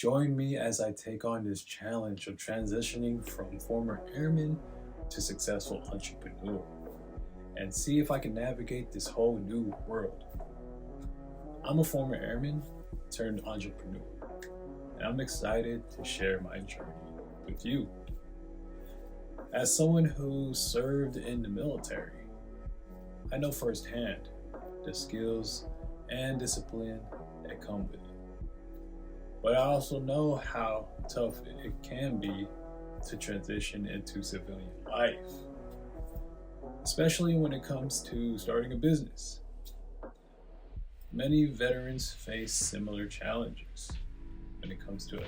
Join me as I take on this challenge of transitioning from former airman to successful entrepreneur and see if I can navigate this whole new world. I'm a former airman turned entrepreneur, and I'm excited to share my journey with you. As someone who served in the military, I know firsthand the skills and discipline that come with it. But I also know how tough it can be to transition into civilian life, especially when it comes to starting a business. Many veterans face similar challenges when it comes to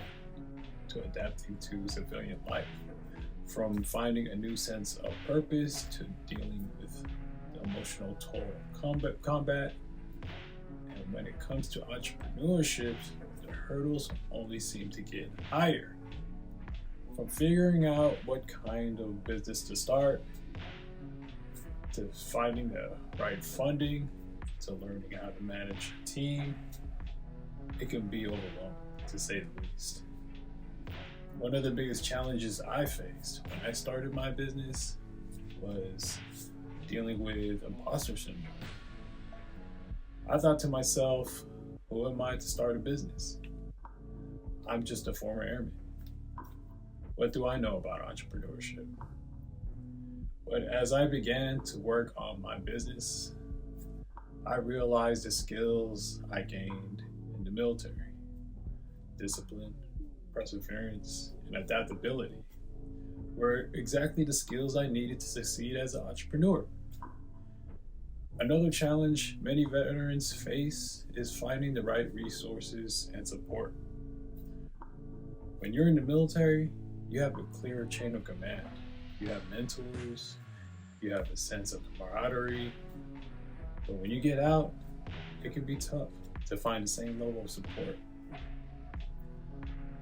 adapting to civilian life, from finding a new sense of purpose to dealing with the emotional toll of combat. And when it comes to entrepreneurship, the hurdles only seem to get higher. From figuring out what kind of business to start, to finding the right funding, to learning how to manage a team, it can be overwhelming, to say the least. One of the biggest challenges I faced when I started my business was dealing with imposter syndrome. I thought to myself, who am I to start a business? I'm just a former airman. What do I know about entrepreneurship? But as I began to work on my business, I realized the skills I gained in the military: discipline, perseverance, and adaptability were exactly the skills I needed to succeed as an entrepreneur. Another challenge many veterans face is finding the right resources and support. When you're in the military, you have a clear chain of command. You have mentors, you have a sense of camaraderie. But when you get out, it can be tough to find the same level of support.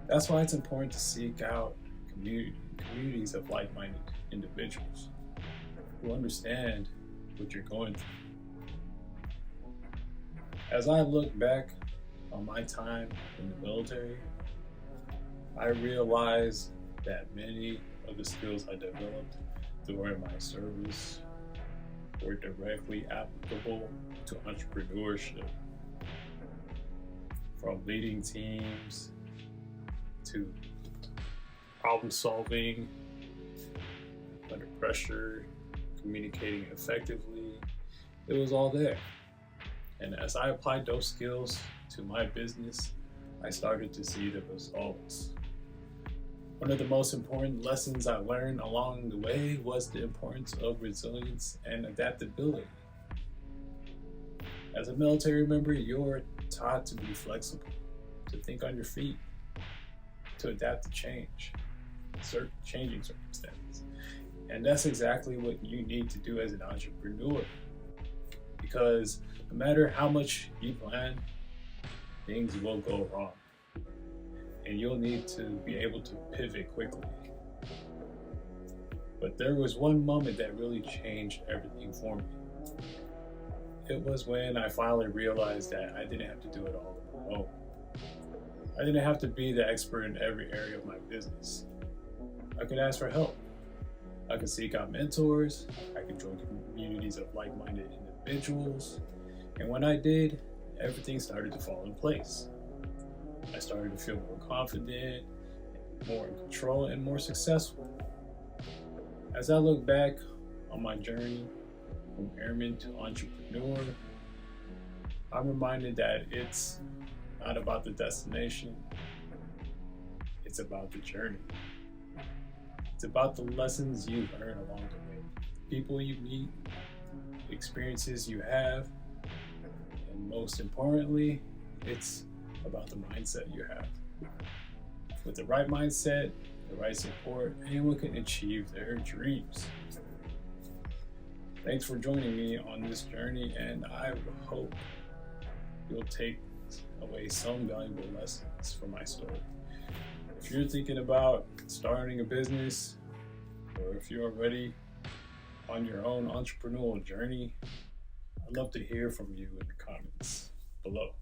That's why it's important to seek out communities of like-minded individuals who understand what you're going through. As I look back on my time in the military, I realize that many of the skills I developed during my service were directly applicable to entrepreneurship. From leading teams to problem solving under pressure, communicating effectively, it was all there. And as I applied those skills to my business, I started to see the results. One of the most important lessons I learned along the way was the importance of resilience and adaptability. As a military member, you're taught to be flexible, to think on your feet, to adapt to changing circumstances. And that's exactly what you need to do as an entrepreneur. Because no matter how much you plan, things will go wrong. And you'll need to be able to pivot quickly. But there was one moment that really changed everything for me. It was when I finally realized that I didn't have to do it all on my own. I didn't have to be the expert in every area of my business. I could ask for help. I could seek out mentors. I could join communities of like-minded individuals. And when I did, everything started to fall in place. I started to feel more confident, more in control, and more successful. As I look back on my journey from airman to entrepreneur, I'm reminded that it's not about the destination, it's about the journey. It's about the lessons you learn along the way, people you meet, experiences you have, and most importantly, it's about the mindset you have. With the right mindset, the right support, anyone can achieve their dreams. Thanks for joining me on this journey, and I hope you'll take away some valuable lessons from my story. If you're thinking about starting a business, or if you're already on your own entrepreneurial journey, I'd love to hear from you in the comments below.